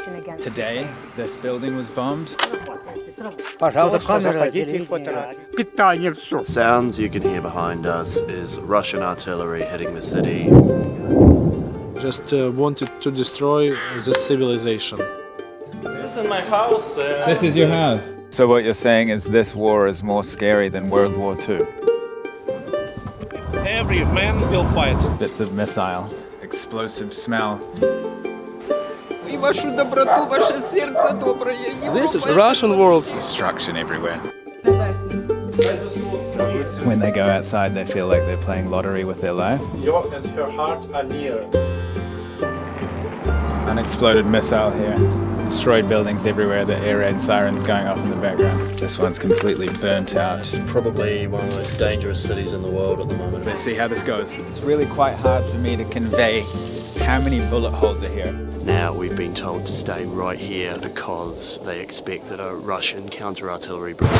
aggression against Today, Ukraine. this building was bombed. The sounds you can hear behind us is Russian artillery hitting the city. Just wanted to destroy the civilization. This is my house. This is your house. So what you're saying is this war is more scary than World War II. Every man will fight. Bits of missile, explosive smell. This is Russian world. Destruction everywhere. When they go outside, they feel like they're playing lottery with their life. Your and her heart are near. Unexploded missile here. Destroyed buildings everywhere. The air raid sirens going off in the background. This one's completely burnt out. It's probably one of the most dangerous cities in the world at the moment. Let's see how this goes. It's really quite hard for me to convey how many bullet holes are here. Now we've been told to stay right here because they expect that a Russian counter-artillery bridge.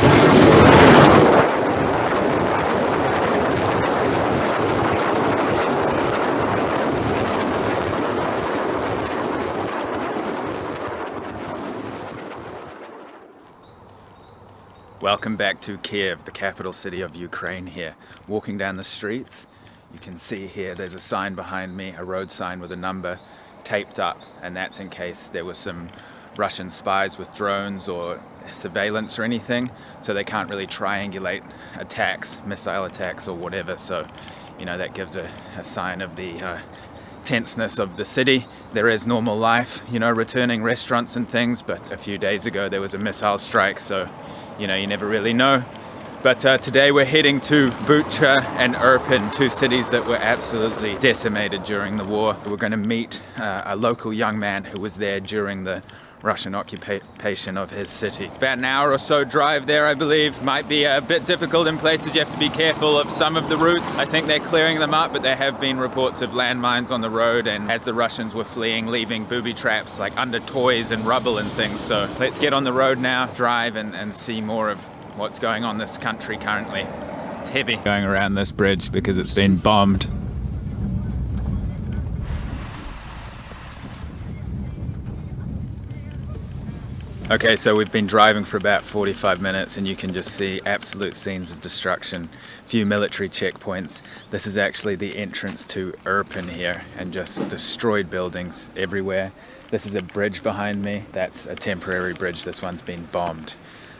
Welcome back to Kiev, the capital city of Ukraine here. Walking down the streets, you can see here there's a sign behind me, a road sign with a number taped up, and that's in case there were some Russian spies with drones or surveillance or anything, so they can't really triangulate attacks, missile attacks or whatever. So, you know, that gives a sign of the tenseness of the city. There is normal life, you know, returning restaurants and things, but a few days ago there was a missile strike, so you know, you never really know. But today we're heading to Bucha and Irpin, two cities that were absolutely decimated during the war. We're going to meet a local young man who was there during the Russian occupation of his city. It's about an hour or so drive there, I believe. Might be a bit difficult in places. You have to be careful of some of the routes. I think they're clearing them up, but there have been reports of landmines on the road, and as the Russians were fleeing, leaving booby traps like under toys and rubble and things. So let's get on the road now, drive and see more of what's going on in this country currently. It's heavy. Going around this bridge because it's been bombed. Okay, so we've been driving for about 45 minutes and you can just see absolute scenes of destruction. A few military checkpoints. This is actually the entrance to Irpin here, and just destroyed buildings everywhere. This is a bridge behind me. That's a temporary bridge. This one's been bombed.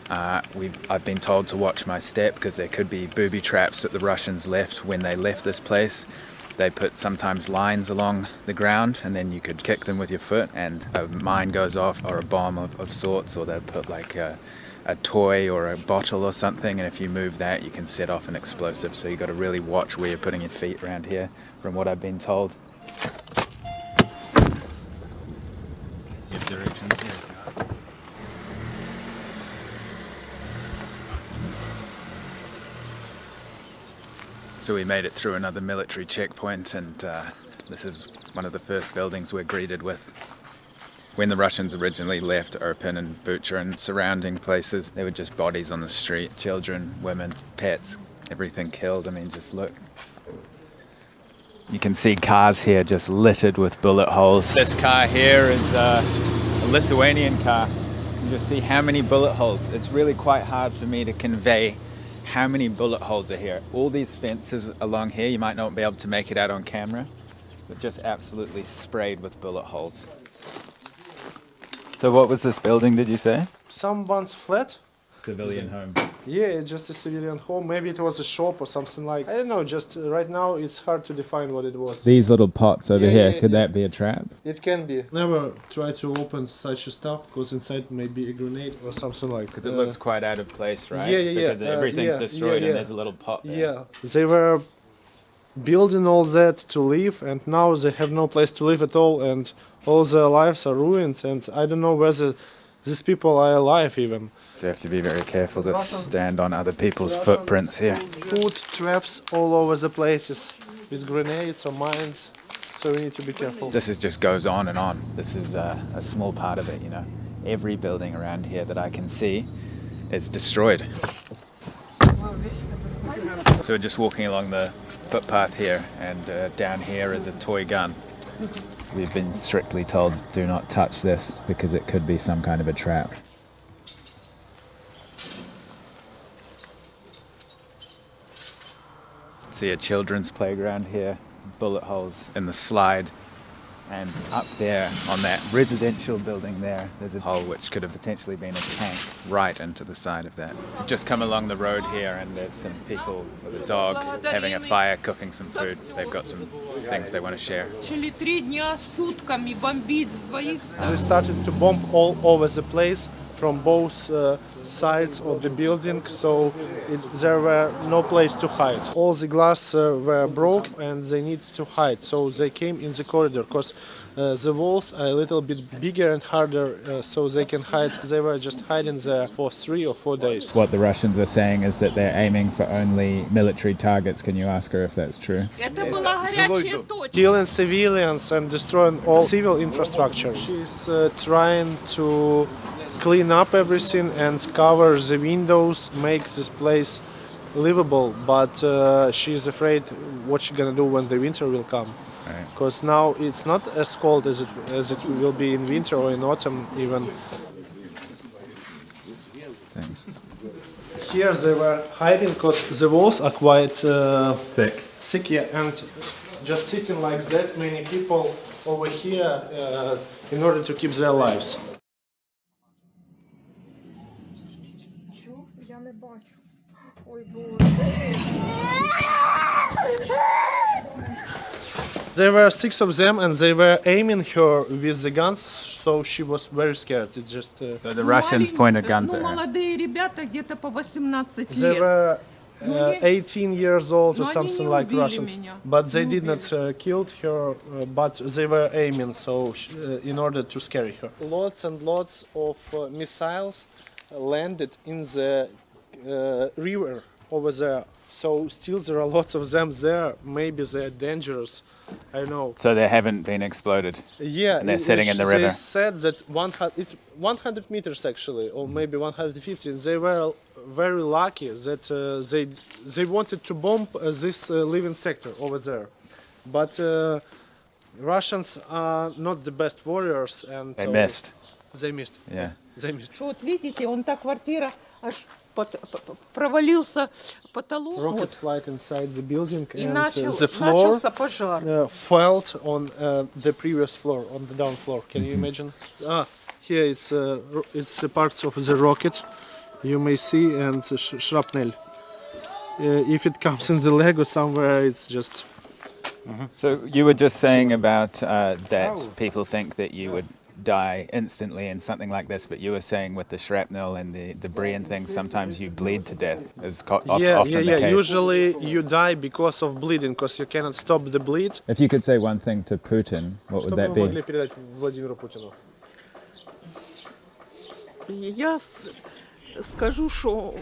I've been told to watch my step because there could be booby traps that the Russians left when they left this place. They put sometimes lines along the ground and then you could kick them with your foot and a mine goes off, or a bomb of sorts, or they'll put like a toy or a bottle or something, and if you move that you can set off an explosive. So you've got to really watch where you're putting your feet around here, from what I've been told. Give directions here. So we made it through another military checkpoint, and this is one of the first buildings we're greeted with. When the Russians originally left Irpin and Bucha and surrounding places, there were just bodies on the street. Children, women, pets, everything killed. I mean, just look. You can see cars here just littered with bullet holes. This car here is a Lithuanian car. You can just see how many bullet holes. It's really quite hard for me to convey how many bullet holes are here. All these fences along here, you might not be able to make it out on camera, but just absolutely sprayed with bullet holes. So what was this building, did you say? Someone's flat. Civilian home. Yeah, it's just a civilian home. Maybe it was a shop or something like. I don't know. Just right now, it's hard to define what it was. These little pots over here, yeah, could that be a trap? It can be. Never try to open such a stuff because inside may be a grenade or something like. Because it looks quite out of place, right? Yeah. Because everything's destroyed and there's a little pot there. Yeah, they were building all that to live, and now they have no place to live at all, and all their lives are ruined. And I don't know whether these people are alive even. So you have to be very careful to stand on other people's footprints here. Food traps all over the places with grenades or mines, so we need to be careful. This just goes on and on. This is a small part of it, you know. Every building around here that I can see is destroyed. So we're just walking along the footpath here, and down here is a toy gun. We've been strictly told do not touch this because it could be some kind of a trap. See a children's playground here, bullet holes in the slide, and up there on that residential building there, there's a hole which could have potentially been a tank right into the side of that. We've just come along the road here and there's some people with a dog having a fire, cooking some food. They've got some things they want to share. They started to bomb all over the place from both sides of the building, so there were no place to hide. All the glass were broke and they needed to hide, so they came in the corridor because the walls are a little bit bigger and harder, so they can hide. They were just hiding there for 3 or 4 days. What the Russians are saying is that they're aiming for only military targets. Can you ask her if that's true? Killing civilians and destroying all civil infrastructure. She's trying to clean up everything and cover the windows, make this place livable, but she's afraid what she's gonna do when the winter will come. Because now it's not as cold as it will be in winter or in autumn even. Thanks. Here they were hiding because the walls are quite Thick. thick, yeah, and just sitting like that, many people over here in order to keep their lives. Я не бачу. Ой, There were 6 of them and they were aiming her with the guns, so she was very scared. It's just So the Russians pointed guns at her. Молодые ребята где-то по 18 they лет. were 18 years old or Но они something не like убили Russians, меня. but they Не did not убили. kill her, but they were aiming, so in order to scare her. Lots and lots of missiles landed in the river over there, so still there are lots of them there. Maybe they're dangerous, I know. So they haven't been exploded. Yeah, And they're sitting in the river. They said that 100 meters actually, or maybe 150. They were very lucky that they wanted to bomb this living sector over there, but Russians are not the best warriors, and They so missed. They missed. Yeah. They missed. Вот видите, он та квартира аж провалился потолок. Rocket Вот, flight inside the building, и and начался the floor пожар. fell on the previous floor, on the down floor. Can you imagine? Here it's the parts of the rocket. You may see, and shrapnel. If it comes in the leg or somewhere, it's just. So you were just saying about that people think that you would die instantly in something like this, but you were saying with the shrapnel and the debris and things, sometimes you bleed to death. Is often the case. Usually you die because of bleeding, because you cannot stop the bleed. If you could say one thing to Putin, what would that be? передать Владимиру Путину? Я скажу, что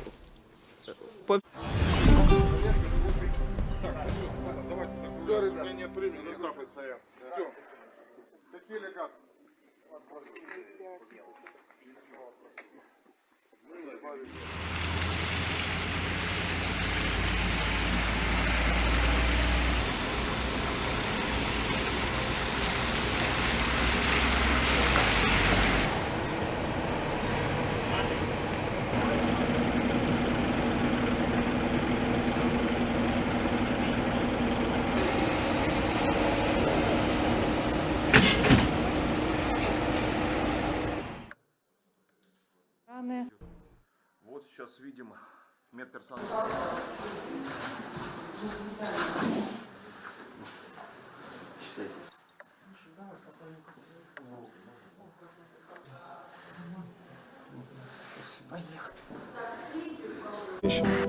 Вот сейчас видим медперсонал.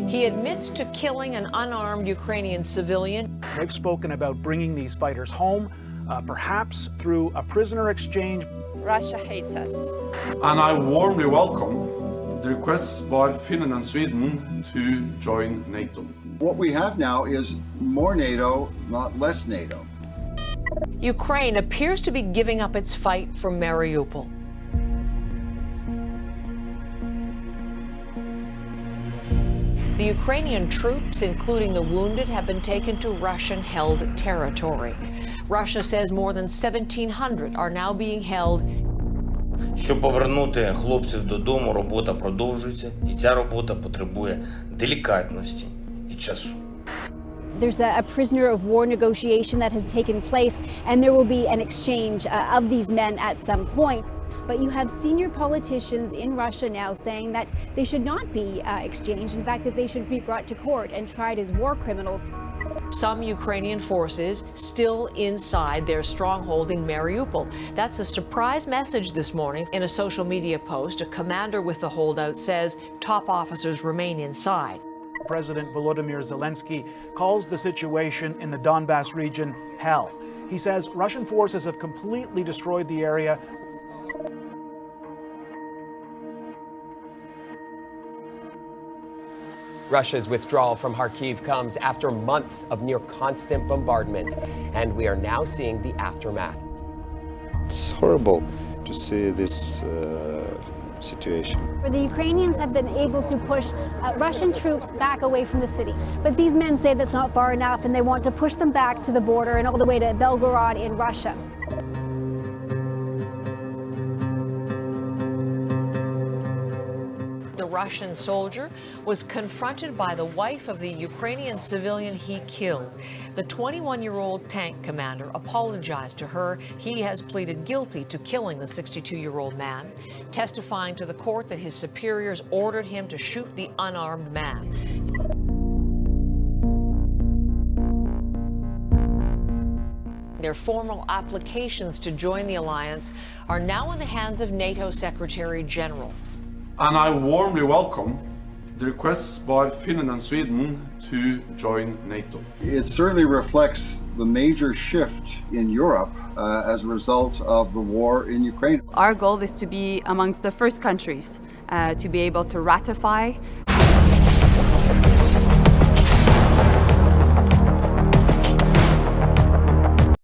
He admits to killing an unarmed Ukrainian civilian. They've spoken about bringing these fighters home, perhaps through a prisoner exchange. Russia hates us. And I warmly welcome the requests by Finland and Sweden to join NATO. What we have now is more NATO, not less NATO. Ukraine appears to be giving up its fight for Mariupol. The Ukrainian troops, including the wounded, have been taken to Russian-held territory. Russia says more than 1,700 are now being held. Щоб повернути хлопців додому, робота продовжується, і ця робота потребує делікатності і часу. There's a prisoner of war negotiation that has taken place, and there will be an exchange of these men at some point. But you have senior politicians in Russia now saying that they should not be exchanged. In fact, that they should be brought to court and tried as war criminals. Some Ukrainian forces still inside their stronghold in Mariupol. That's a surprise message this morning. In a social media post, a commander with the holdout says top officers remain inside. President Volodymyr Zelensky calls the situation in the Donbas region hell. He says Russian forces have completely destroyed the area. Russia's withdrawal from Kharkiv comes after months of near constant bombardment, and we are now seeing the aftermath. It's horrible to see this situation. The Ukrainians have been able to push Russian troops back away from the city. But these men say that's not far enough, and they want to push them back to the border and all the way to Belgorod in Russia. The Russian soldier was confronted by the wife of the Ukrainian civilian he killed. The 21-year-old tank commander apologized to her. He has pleaded guilty to killing the 62-year-old man, testifying to the court that his superiors ordered him to shoot the unarmed man. Their formal applications to join the alliance are now in the hands of NATO Secretary General. And I warmly welcome the requests by Finland and Sweden to join NATO. It certainly reflects the major shift in Europe as a result of the war in Ukraine. Our goal is to be amongst the first countries to be able to ratify